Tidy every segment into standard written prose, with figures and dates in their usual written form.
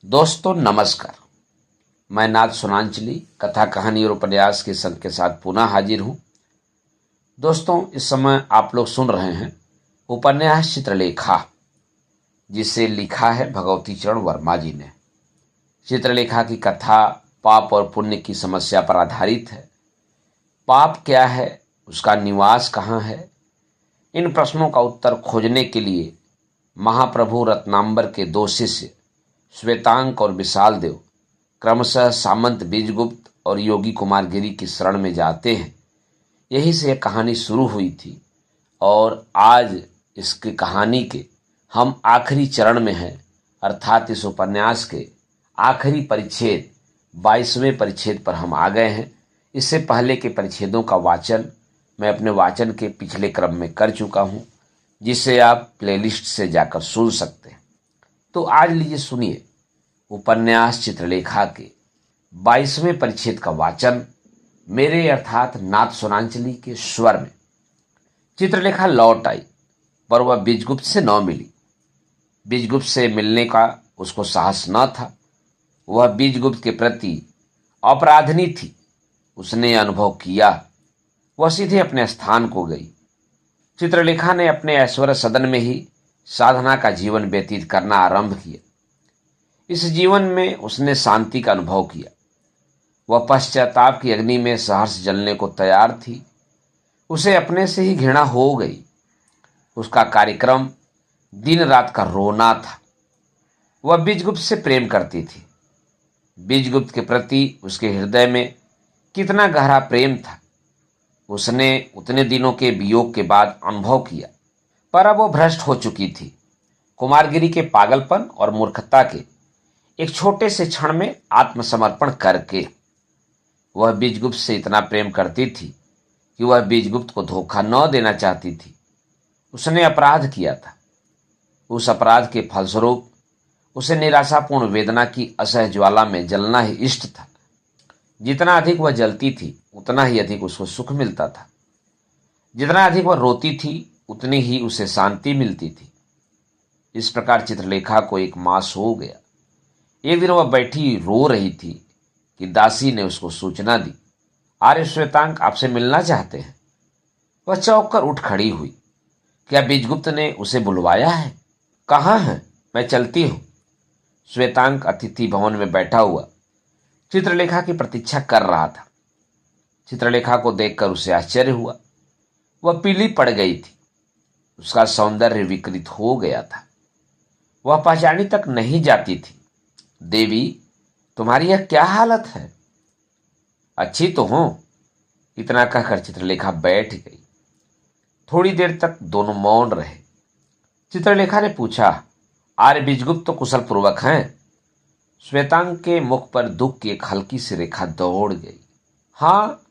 दोस्तों नमस्कार। मैं नाथ सुनांचली कथा कहानी और उपन्यास के संग के साथ पुनः हाजिर हूँ। दोस्तों इस समय आप लोग सुन रहे हैं उपन्यास चित्रलेखा, जिसे लिखा है भगवती चरण वर्मा जी ने। चित्रलेखा की कथा पाप और पुण्य की समस्या पर आधारित है। पाप क्या है, उसका निवास कहाँ है, इन प्रश्नों का उत्तर खोजने के लिए महाप्रभु रत्नांबर के दो शिष्य श्वेतांक और विशाल देव क्रमशः सामंत बीजगुप्त और योगी कुमार गिरी की शरण में जाते हैं। यहीं से यह कहानी शुरू हुई थी और आज इसकी कहानी के हम आखिरी चरण में हैं, अर्थात इस उपन्यास के आखिरी परिच्छेद 22वें परिच्छेद पर हम आ गए हैं। इससे पहले के परिच्छेदों का वाचन मैं अपने वाचन के पिछले क्रम में कर चुका हूँ, जिसे आप प्लेलिस्ट से जाकर सुन सकते हैं। तो आज लीजिए सुनिए उपन्यास चित्रलेखा के 22वें परिच्छेद का वाचन मेरे अर्थात नाथ सुनांचली के स्वर में। चित्रलेखा लौट आई पर वह बीजगुप्त से न मिली। बीजगुप्त से मिलने का उसको साहस न था। वह बीजगुप्त के प्रति अपराधिनी थी। उसने यह अनुभव किया। वह सीधे अपने स्थान को गई। चित्रलेखा ने अपने ऐश्वर्य सदन में ही साधना का जीवन व्यतीत करना आरंभ किया। इस जीवन में उसने शांति का अनुभव किया। वह पश्चाताप की अग्नि में सहर्ष जलने को तैयार थी। उसे अपने से ही घृणा हो गई। उसका कार्यक्रम दिन रात का रोना था। वह बीजगुप्त से प्रेम करती थी। बीजगुप्त के प्रति उसके हृदय में कितना गहरा प्रेम था, उसने उतने दिनों के वियोग के बाद अनुभव किया। पर अब वो भ्रष्ट हो चुकी थी। कुमारगिरी के पागलपन और मूर्खता के एक छोटे से क्षण में आत्मसमर्पण करके वह बीजगुप्त से इतना प्रेम करती थी कि वह बीजगुप्त को धोखा न देना चाहती थी। उसने अपराध किया था। उस अपराध के फलस्वरूप उसे निराशापूर्ण वेदना की असह ज्वाला में जलना ही इष्ट था। जितना अधिक वह जलती थी उतना ही अधिक उसको सुख मिलता था। जितना अधिक वह रोती थी उतनी ही उसे शांति मिलती थी। इस प्रकार चित्रलेखा को एक मास हो गया। एक दिन वह बैठी रो रही थी कि दासी ने उसको सूचना दी, आर्य श्वेतांक आपसे मिलना चाहते हैं। वह चौंक कर उठ खड़ी हुई। क्या बीजगुप्त ने उसे बुलवाया है? कहाँ है? मैं चलती हूँ। श्वेतांक अतिथि भवन में बैठा हुआ चित्रलेखा की प्रतीक्षा कर रहा था। चित्रलेखा को देखकर उसे आश्चर्य हुआ। वह पीली पड़ गई थी। उसका सौंदर्य विकृत हो गया था। वह पहचानी तक नहीं जाती थी। देवी, तुम्हारी यह क्या हालत है? अच्छी तो हो, इतना कहकर चित्रलेखा बैठ गई। थोड़ी देर तक दोनों मौन रहे। चित्रलेखा ने पूछा, आर्य बीजगुप्त तो कुशल पूर्वक हैं? श्वेतांग के मुख पर दुख की एक हल्की सी रेखा दौड़ गई। हाँ,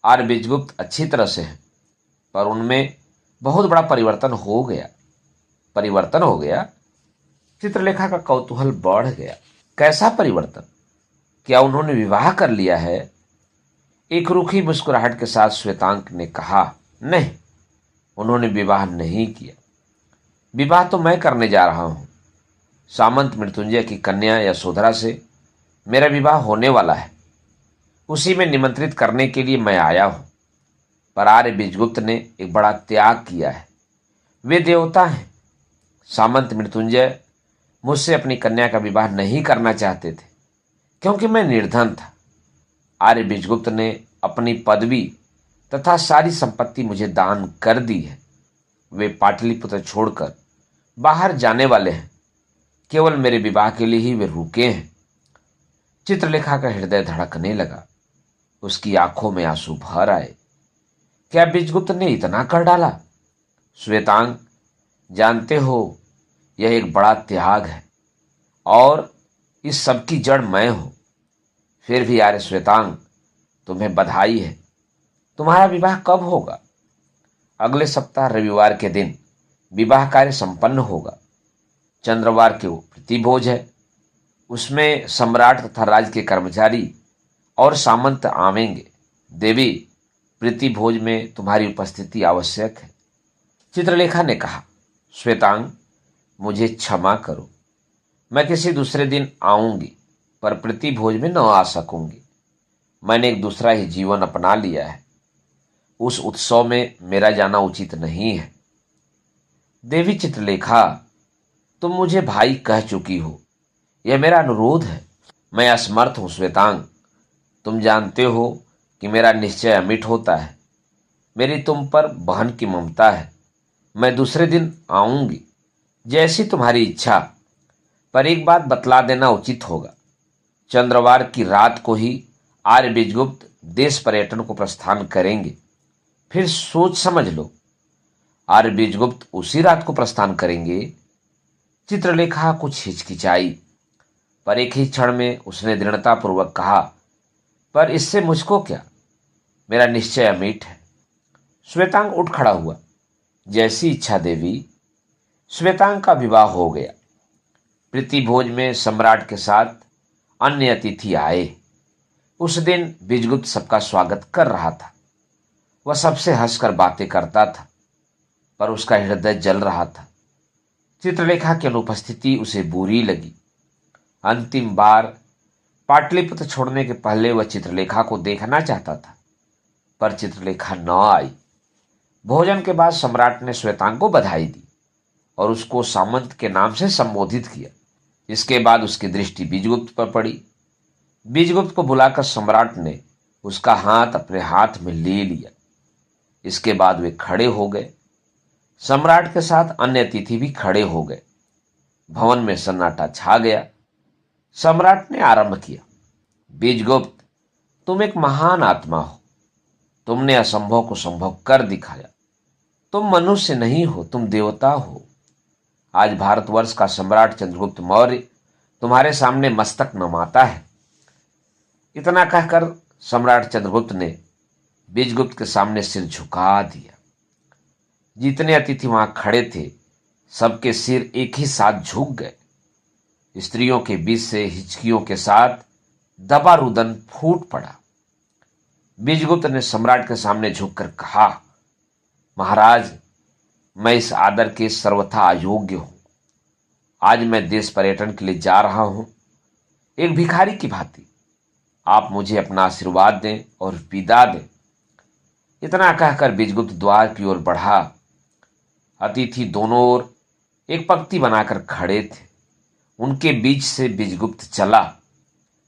आर्य बीजगुप्त अच्छी तरह से हैं, पर उनमें बहुत बड़ा परिवर्तन हो गया। परिवर्तन हो गया? चित्रलेखा का कौतूहल बढ़ गया। कैसा परिवर्तन? क्या उन्होंने विवाह कर लिया है? एक रूखी मुस्कुराहट के साथ श्वेतांक ने कहा, नहीं, उन्होंने विवाह नहीं किया। विवाह तो मैं करने जा रहा हूं। सामंत मृत्युंजय की कन्या यशोधरा से मेरा विवाह होने वाला है। उसी में निमंत्रित करने के लिए मैं आया हूं। पर आर्य बीजगुप्त ने एक बड़ा त्याग किया है। वे देवता हैं। सामंत मृत्युंजय मुझसे अपनी कन्या का विवाह नहीं करना चाहते थे, क्योंकि मैं निर्धन था। आर्य बीजगुप्त ने अपनी पदवी तथा सारी संपत्ति मुझे दान कर दी है। वे पाटलिपुत्र छोड़कर बाहर जाने वाले हैं। केवल मेरे विवाह के लिए ही वे रुके हैं। चित्रलेखा का हृदय धड़कने लगा। उसकी आंखों में आंसू भर आए। क्या बीजगुप्त ने इतना कर डाला? श्वेतांग, जानते हो, यह एक बड़ा त्याग है और इस सब की जड़ मैं हूं। फिर भी आर्य श्वेतांग, तुम्हें बधाई है। तुम्हारा विवाह कब होगा? अगले सप्ताह रविवार के दिन विवाह कार्य संपन्न होगा। चंद्रवार के प्रतिभोज है। उसमें सम्राट तथा राज्य के कर्मचारी और सामंत आवेंगे। देवी, प्रीतिभोज में तुम्हारी उपस्थिति आवश्यक है। चित्रलेखा ने कहा, श्वेतांग, मुझे क्षमा करो। मैं किसी दूसरे दिन आऊंगी, पर प्रीति भोज में न आ सकूंगी। मैंने एक दूसरा ही जीवन अपना लिया है। उस उत्सव में मेरा जाना उचित नहीं है। देवी चित्रलेखा, तुम मुझे भाई कह चुकी हो, यह मेरा अनुरोध है। मैं असमर्थ हूं श्वेतांग। तुम जानते हो कि मेरा निश्चय अमिट होता है। मेरी तुम पर बहन की ममता है। मैं दूसरे दिन आऊंगी, जैसी तुम्हारी इच्छा। पर एक बात बतला देना उचित होगा। चंद्रवार की रात को ही आर्य बीजगुप्त देश पर्यटन को प्रस्थान करेंगे। फिर सोच समझ लो, आर्य बीजगुप्त उसी रात को प्रस्थान करेंगे। चित्रलेखा कुछ हिचकिचाई, पर एक ही क्षण में उसने दृढ़तापूर्वक कहा, पर इससे मुझको क्या, मेरा निश्चय अमिट है। श्वेतांग उठ खड़ा हुआ। जैसी इच्छा देवी। श्वेतांग का विवाह हो गया। प्रीति भोज में सम्राट के साथ अन्य अतिथि आए। उस दिन बीजगुप्त सबका स्वागत कर रहा था। वह सबसे हंसकर बातें करता था, पर उसका हृदय जल रहा था। चित्रलेखा की अनुपस्थिति उसे बुरी लगी। अंतिम बार पाटलिपुत्र छोड़ने के पहले वह चित्रलेखा को देखना चाहता था, पर चित्रलेखा न आई। भोजन के बाद सम्राट ने श्वेतांग को बधाई दी और उसको सामंत के नाम से संबोधित किया। इसके बाद उसकी दृष्टि बीजगुप्त पर पड़ी। बीजगुप्त को बुलाकर सम्राट ने उसका हाथ अपने हाथ में ले लिया। इसके बाद वे खड़े हो गए। सम्राट के साथ अन्य अतिथि भी खड़े हो गए। भवन में सन्नाटा छा गया। सम्राट ने आरंभ किया, बीजगुप्त, तुम एक महान आत्मा हो। तुमने असंभव को संभव कर दिखाया। तुम मनुष्य नहीं हो, तुम देवता हो। आज भारतवर्ष का सम्राट चंद्रगुप्त मौर्य तुम्हारे सामने मस्तक नमाता है। इतना कहकर सम्राट चंद्रगुप्त ने बीजगुप्त के सामने सिर झुका दिया। जितने अतिथि वहां खड़े थे, सबके सिर एक ही साथ झुक गए। स्त्रियों के बीच से हिचकियों के साथ दबा रुदन फूट पड़ा। बीजगुप्त ने सम्राट के सामने झुककर कहा, महाराज, मैं इस आदर के सर्वथा अयोग्य हूं। आज मैं देश पर्यटन के लिए जा रहा हूं, एक भिखारी की भांति। आप मुझे अपना आशीर्वाद दें और विदा दें। इतना कहकर बीजगुप्त द्वार की ओर बढ़ा। अतिथि दोनों ओर एक पंक्ति बनाकर खड़े थे। उनके बीच से बीजगुप्त चला।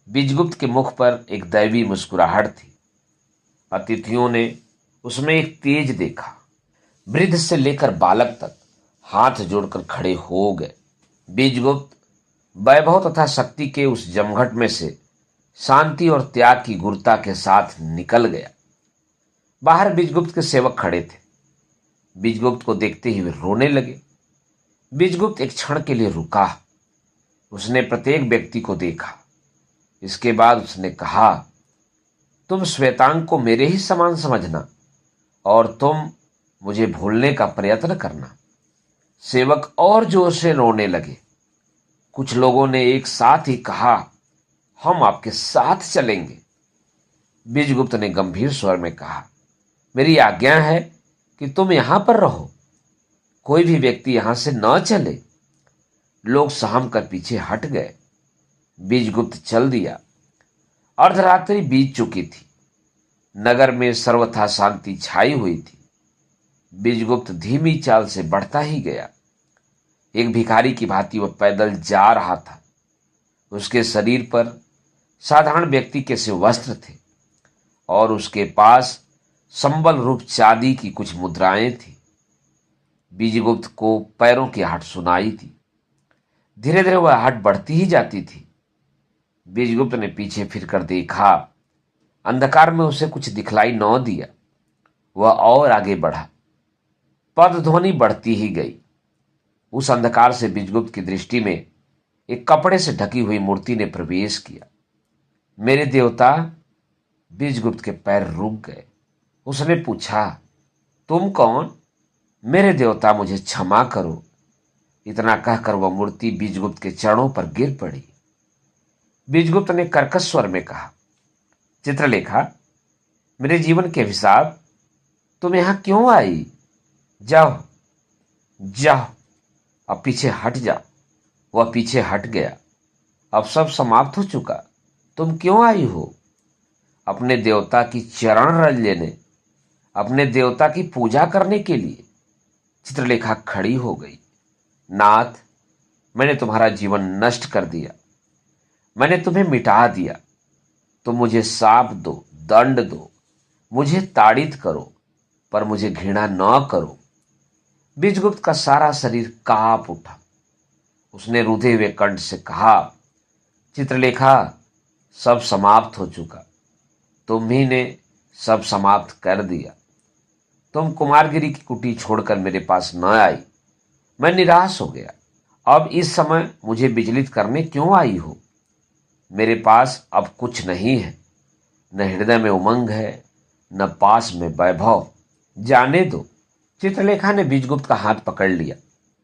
बीजगुप्त के मुख पर एक दैवी मुस्कुराहट थी। अतिथियों ने उसमें एक तेज देखा। वृद्ध से लेकर बालक तक हाथ जोड़कर खड़े हो गए। बीजगुप्त वैभव तथा शक्ति के उस जमघट में से शांति और त्याग की गुरुता के साथ निकल गया। बाहर बीजगुप्त के सेवक खड़े थे। बीजगुप्त को देखते ही वे रोने लगे। बीजगुप्त एक क्षण के लिए रुका। उसने प्रत्येक व्यक्ति को देखा। इसके बाद उसने कहा, तुम श्वेतांग को मेरे ही समान समझना और तुम मुझे भूलने का प्रयत्न करना। सेवक और जोर से रोने लगे। कुछ लोगों ने एक साथ ही कहा, हम आपके साथ चलेंगे। बीजगुप्त ने गंभीर स्वर में कहा, मेरी आज्ञा है कि तुम यहां पर रहो। कोई भी व्यक्ति यहां से न चले। लोग सहम कर पीछे हट गए। बीजगुप्त चल दिया। अर्धरात्रि बीत चुकी थी। नगर में सर्वथा शांति छाई हुई थी। बीजगुप्त धीमी चाल से बढ़ता ही गया। एक भिखारी की भांति वह पैदल जा रहा था। उसके शरीर पर साधारण व्यक्ति के से वस्त्र थे और उसके पास संबल रूप चांदी की कुछ मुद्राएं थी। बीजगुप्त को पैरों की आहट सुनाई थी। धीरे धीरे वह आहट बढ़ती ही जाती थी। बीजगुप्त ने पीछे फिरकर देखा। अंधकार में उसे कुछ दिखलाई न दिया। वह और आगे बढ़ा। पदध्वनि बढ़ती ही गई। उस अंधकार से बीजगुप्त की दृष्टि में एक कपड़े से ढकी हुई मूर्ति ने प्रवेश किया। मेरे देवता! बीजगुप्त के पैर रुक गए। उसने पूछा, तुम कौन? मेरे देवता, मुझे क्षमा करो। इतना कहकर वह मूर्ति बीजगुप्त के चरणों पर गिर पड़ी। बीजगुप्त ने कर्कश स्वर में कहा, चित्रलेखा, मेरे जीवन के अभिशाप, तुम यहां क्यों आई? जाओ जाओ, अब पीछे हट जाओ। वह पीछे हट गया। अब सब समाप्त हो चुका, तुम क्यों आई हो? अपने देवता की चरण रज लेने, अपने देवता की पूजा करने के लिए। चित्रलेखा खड़ी हो गई। नाथ, मैंने तुम्हारा जीवन नष्ट कर दिया, मैंने तुम्हें मिटा दिया। तुम मुझे शाप दो, दंड दो, मुझे ताड़ित करो, पर मुझे घृणा न करो। बीजगुप्त का सारा शरीर कांप उठा। उसने रुधे हुए कंठ से कहा, चित्रलेखा, सब समाप्त हो चुका, तुम ही ने सब समाप्त कर दिया। तुम कुमारगिरी की कुटी छोड़कर मेरे पास न आई। मैं निराश हो गया। अब इस समय मुझे विचलित करने क्यों आई हो? मेरे पास अब कुछ नहीं है, न हृदय में उमंग है, न पास में वैभव। जाने दो। चित्रलेखा ने बीजगुप्त का हाथ पकड़ लिया।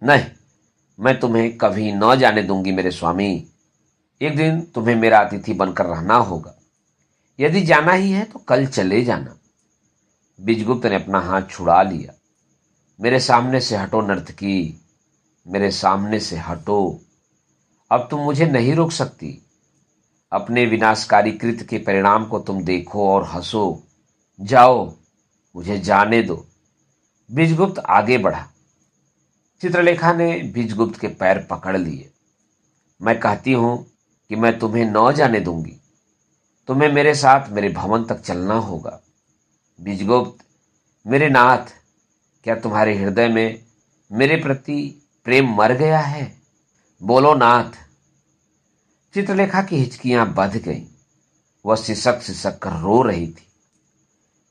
नहीं, मैं तुम्हें कभी न जाने दूंगी मेरे स्वामी। एक दिन तुम्हें मेरा अतिथि बनकर रहना होगा। यदि जाना ही है तो कल चले जाना। बीजगुप्त ने अपना हाथ छुड़ा लिया। मेरे सामने से हटो नर्तकी, मेरे सामने से हटो। अब तुम मुझे नहीं रोक सकती। अपने विनाशकारी कृत्य के परिणाम को तुम देखो और हंसो। जाओ, मुझे जाने दो। बीजगुप्त आगे बढ़ा। चित्रलेखा ने बीजगुप्त के पैर पकड़ लिए। मैं कहती हूं कि मैं तुम्हें न जाने दूंगी। तुम्हें मेरे साथ मेरे भवन तक चलना होगा। बीजगुप्त, मेरे नाथ, क्या तुम्हारे हृदय में मेरे प्रति प्रेम मर गया है? बोलो नाथ। चित्रलेखा की हिचकियां बंध गईं। वह सिसक सिसक कर रो रही थी।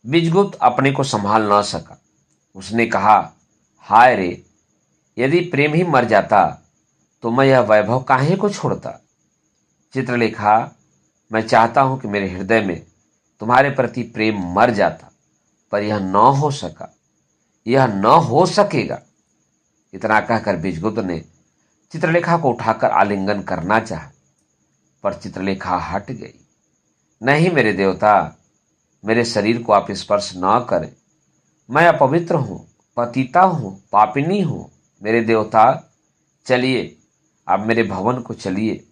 बीजगुप्त अपने को संभाल न सका। उसने कहा, हाय रे, यदि प्रेम ही मर जाता तो मैं यह वैभव काहे को छोड़ता? चित्रलेखा, मैं चाहता हूं कि मेरे हृदय में तुम्हारे प्रति प्रेम मर जाता, पर यह न हो सका, यह न हो सकेगा। इतना कहकर बीजगुप्त ने चित्रलेखा को उठाकर आलिंगन करना चाहा, पर चित्रलेखा हट गई। नहीं मेरे देवता, मेरे शरीर को आप स्पर्श न करें। मैं अपवित्र हूं, पतिता हूं, पापिनी हूं। मेरे देवता, चलिए, आप मेरे भवन को चलिए।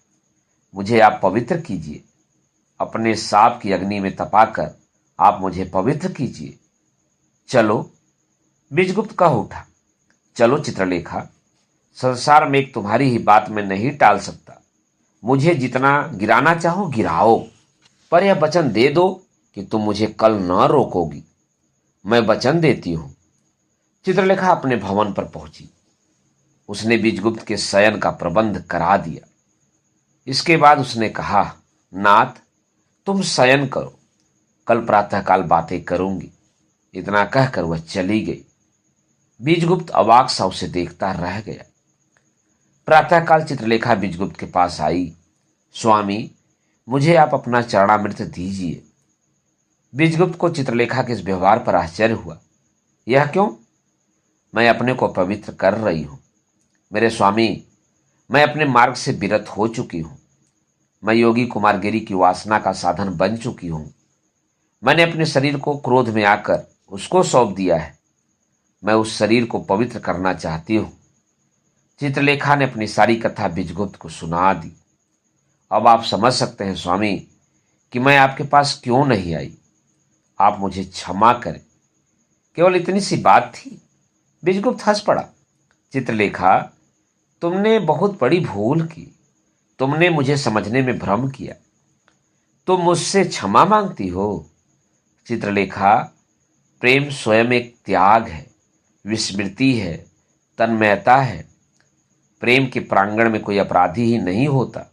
मुझे आप पवित्र कीजिए। अपने साप की अग्नि में तपाकर आप मुझे पवित्र कीजिए। चलो। बीजगुप्त कह उठा। चलो चित्रलेखा, संसार में एक तुम्हारी ही बात मैं नहीं टाल सकता। मुझे जितना गिराना चाहो गिराओ, पर यह वचन दे दो कि तुम मुझे कल न रोकोगी। मैं वचन देती हूं। चित्रलेखा अपने भवन पर पहुंची। उसने बीजगुप्त के शयन का प्रबंध करा दिया। इसके बाद उसने कहा, नाथ, तुम शयन करो, कल प्रातःकाल बातें करूंगी। इतना कहकर वह चली गई। बीजगुप्त अवाक सा उसे देखता रह गया। प्रातःकाल चित्रलेखा बीजगुप्त के पास आई। स्वामी, मुझे आप अपना चरणामृत दीजिए। बीजगुप्त को चित्रलेखा के इस व्यवहार पर आश्चर्य हुआ। यह क्यों? मैं अपने को पवित्र कर रही हूं। मेरे स्वामी, मैं अपने मार्ग से विरत हो चुकी हूं। मैं योगी कुमारगिरी की वासना का साधन बन चुकी हूं। मैंने अपने शरीर को क्रोध में आकर उसको सौंप दिया है। मैं उस शरीर को पवित्र करना चाहती हूं। चित्रलेखा ने अपनी सारी कथा बीजगुप्त को सुना दी। अब आप समझ सकते हैं स्वामी कि मैं आपके पास क्यों नहीं आई। आप मुझे क्षमा करें। केवल इतनी सी बात थी। बीजगुप्त हंस पड़ा। चित्रलेखा, तुमने बहुत बड़ी भूल की। तुमने मुझे समझने में भ्रम किया। तुम मुझसे क्षमा मांगती हो? चित्रलेखा, प्रेम स्वयं एक त्याग है, विस्मृति है, तन्मयता है। प्रेम के प्रांगण में कोई अपराधी ही नहीं होता,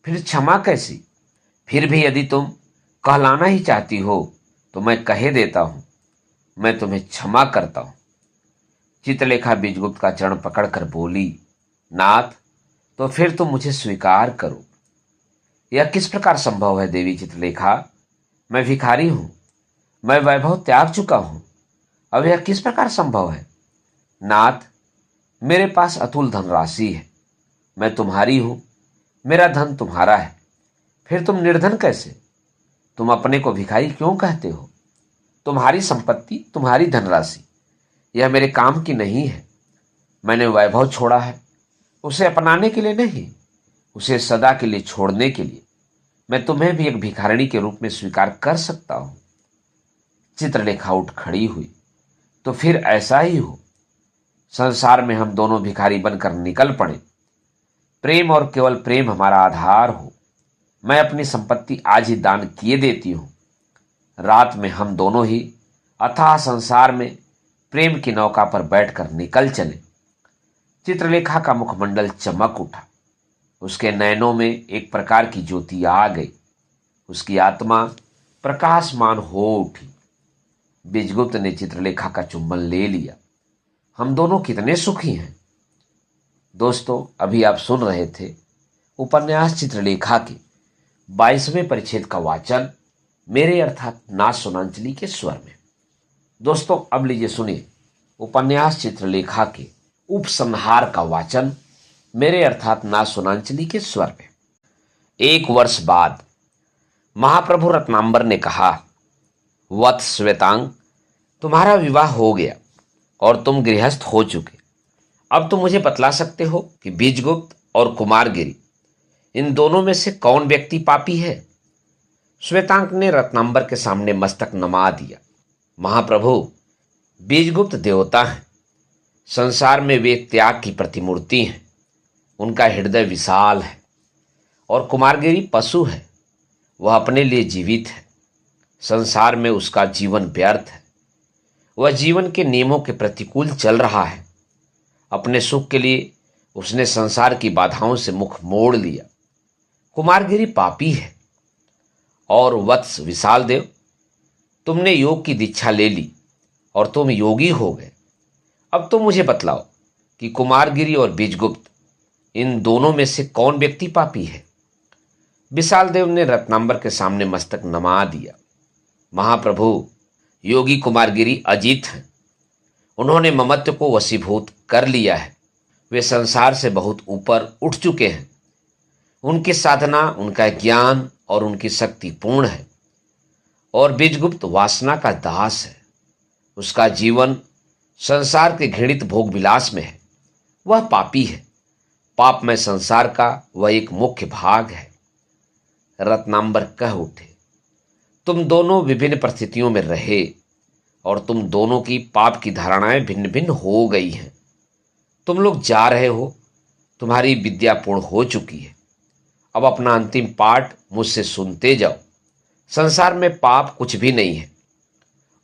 फिर क्षमा कैसी? फिर भी यदि तुम कहलाना ही चाहती हो तो मैं कहे देता हूं, मैं तुम्हें क्षमा करता हूं। चित्रलेखा बीजगुप्त का चरण पकड़कर बोली, नाथ, तो फिर तुम मुझे स्वीकार करो। यह किस प्रकार संभव है देवी चित्रलेखा? मैं भिखारी हूं, मैं वैभव त्याग चुका हूं। अब यह किस प्रकार संभव है? नाथ, मेरे पास अतुल धनराशि है। मैं तुम्हारी हूं, मेरा धन तुम्हारा है। फिर तुम निर्धन कैसे? तुम अपने को भिखारी क्यों कहते हो? तुम्हारी संपत्ति, तुम्हारी धनराशि, यह मेरे काम की नहीं है। मैंने वैभव छोड़ा है, उसे अपनाने के लिए नहीं, उसे सदा के लिए छोड़ने के लिए मैं तुम्हें भी एक भिखारिणी के रूप में स्वीकार कर सकता हूं। चित्रलेखा उठ खड़ी हुई। तो फिर ऐसा ही हो, संसार में हम दोनों भिखारी बनकर निकल पड़े। प्रेम और केवल प्रेम हमारा आधार हो। मैं अपनी संपत्ति आज ही दान किए देती हूं। रात में हम दोनों ही अथाह संसार में प्रेम की नौका पर बैठकर निकल चले। चित्रलेखा का मुखमंडल चमक उठा। उसके नयनों में एक प्रकार की ज्योति आ गई। उसकी आत्मा प्रकाशमान हो उठी। बीजगुप्त ने चित्रलेखा का चुंबन ले लिया। हम दोनों कितने सुखी हैं। दोस्तों, अभी आप सुन रहे थे उपन्यास चित्रलेखा के 22वें परिच्छेद का वाचन मेरे अर्थात नाथ सोनांचली के स्वर में। दोस्तों, अब लीजिए सुनिए उपन्यास चित्रलेखा के उपसंहार का वाचन मेरे अर्थात नाथ सोनांचली के स्वर में। 1 वर्ष बाद महाप्रभु रत्नांबर ने कहा, वत्स श्वेतांग, तुम्हारा विवाह हो गया और तुम गृहस्थ हो चुके। अब तुम मुझे बतला सकते हो कि बीजगुप्त और कुमारगिरी, इन दोनों में से कौन व्यक्ति पापी है। श्वेतांक ने रत्नांबर के सामने मस्तक नमा दिया। महाप्रभु, बीजगुप्त देवता हैं। संसार में वे त्याग की प्रतिमूर्ति हैं। उनका हृदय विशाल है। और कुमारगिरी पशु है। वह अपने लिए जीवित है। संसार में उसका जीवन व्यर्थ है। वह जीवन के नियमों के प्रतिकूल चल रहा है। अपने सुख के लिए उसने संसार की बाधाओं से मुख मोड़ लिया। कुमारगिरी पापी है। और वत्स विशाल देव, तुमने योग की दीक्षा ले ली और तुम योगी हो गए। अब तुम मुझे बतलाओ कि कुमारगिरी और बीजगुप्त, इन दोनों में से कौन व्यक्ति पापी है। विशाल देव ने रत्नांबर के सामने मस्तक नमा दिया। महाप्रभु, योगी कुमारगिरी अजीत हैं। उन्होंने ममत्व को वशीभूत कर लिया है। वे संसार से बहुत ऊपर उठ चुके हैं। उनकी साधना, उनका ज्ञान और उनकी शक्ति पूर्ण है। और बीजगुप्त वासना का दास है। उसका जीवन संसार के घृणित भोग विलास में है। वह पापी है। पाप में संसार का वह एक मुख्य भाग है। रत्नांबर कह उठे, तुम दोनों विभिन्न परिस्थितियों में रहे और तुम दोनों की पाप की धारणाएं भिन्न भिन्न हो गई हैं। तुम लोग जा रहे हो। तुम्हारी विद्या पूर्ण हो चुकी है। अब अपना अंतिम पाठ मुझसे सुनते जाओ। संसार में पाप कुछ भी नहीं है।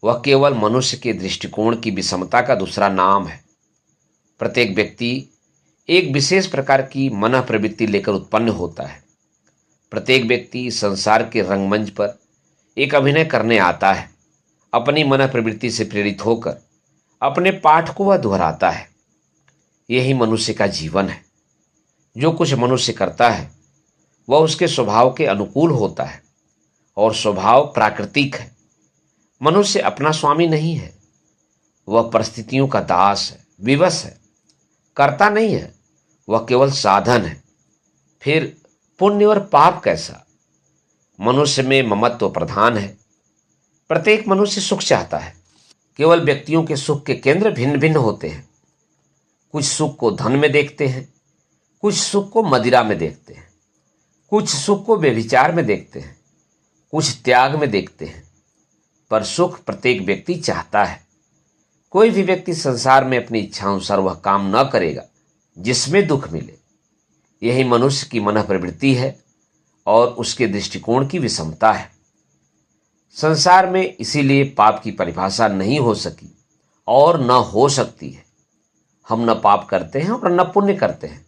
वह केवल मनुष्य के दृष्टिकोण की विषमता का दूसरा नाम है। प्रत्येक व्यक्ति एक विशेष प्रकार की मन प्रवृत्ति लेकर उत्पन्न होता है। प्रत्येक व्यक्ति संसार के रंगमंच पर एक अभिनय करने आता है। अपनी मन प्रवृत्ति से प्रेरित होकर अपने पाठ को वह दोहराता है। यही मनुष्य का जीवन है। जो कुछ मनुष्य करता है वह उसके स्वभाव के अनुकूल होता है। और स्वभाव प्राकृतिक है। मनुष्य अपना स्वामी नहीं है। वह परिस्थितियों का दास है, विवश है, कर्ता नहीं है। वह केवल साधन है। फिर पुण्य और पाप कैसा। मनुष्य में ममत्व प्रधान है। प्रत्येक मनुष्य सुख चाहता है। केवल व्यक्तियों के सुख के केंद्र भिन्न भिन्न होते हैं। कुछ सुख को धन में देखते हैं, कुछ सुख को मदिरा में देखते हैं, कुछ सुख को व्यभिचार में देखते हैं, कुछ त्याग में देखते हैं। पर सुख प्रत्येक व्यक्ति चाहता है। कोई भी व्यक्ति संसार में अपनी इच्छानुसार वह काम न करेगा जिसमें दुख मिले। यही मनुष्य की मन प्रवृत्ति है और उसके दृष्टिकोण की विषमता है। संसार में इसीलिए पाप की परिभाषा नहीं हो सकी और न हो सकती है। हम न पाप करते हैं और न पुण्य करते हैं।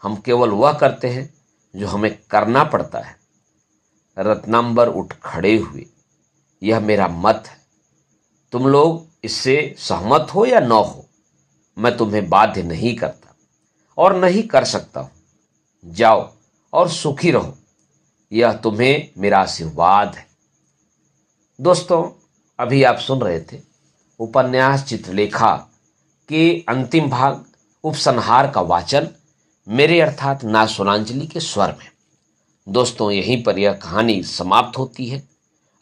हम केवल वह करते हैं जो हमें करना पड़ता है। रत्नांबर उठ खड़े हुए। यह मेरा मत है। तुम लोग इससे सहमत हो या न हो, मैं तुम्हें बाध्य नहीं करता और नहीं कर सकता हूं। जाओ और सुखी रहो। यह तुम्हें मेरा आशीर्वाद है। दोस्तों, अभी आप सुन रहे थे उपन्यास चित्रलेखा के अंतिम भाग उपसंहार का वाचन मेरे अर्थात नाथ सोनांचली के स्वर में। दोस्तों, यहीं पर यह कहानी समाप्त होती है।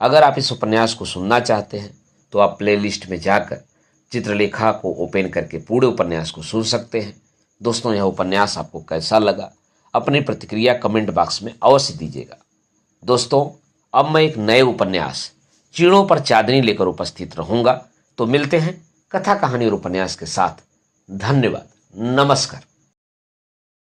अगर आप इस उपन्यास को सुनना चाहते हैं तो आप प्लेलिस्ट में जाकर चित्रलेखा को ओपन करके पूरे उपन्यास को सुन सकते हैं। दोस्तों, यह उपन्यास आपको कैसा लगा, अपनी प्रतिक्रिया कमेंट बॉक्स में अवश्य दीजिएगा। दोस्तों, अब मैं एक नए उपन्यास चीड़ों पर चांदनी लेकर उपस्थित रहूंगा। तो मिलते हैं कथा कहानी और उपन्यास के साथ। धन्यवाद। नमस्कार।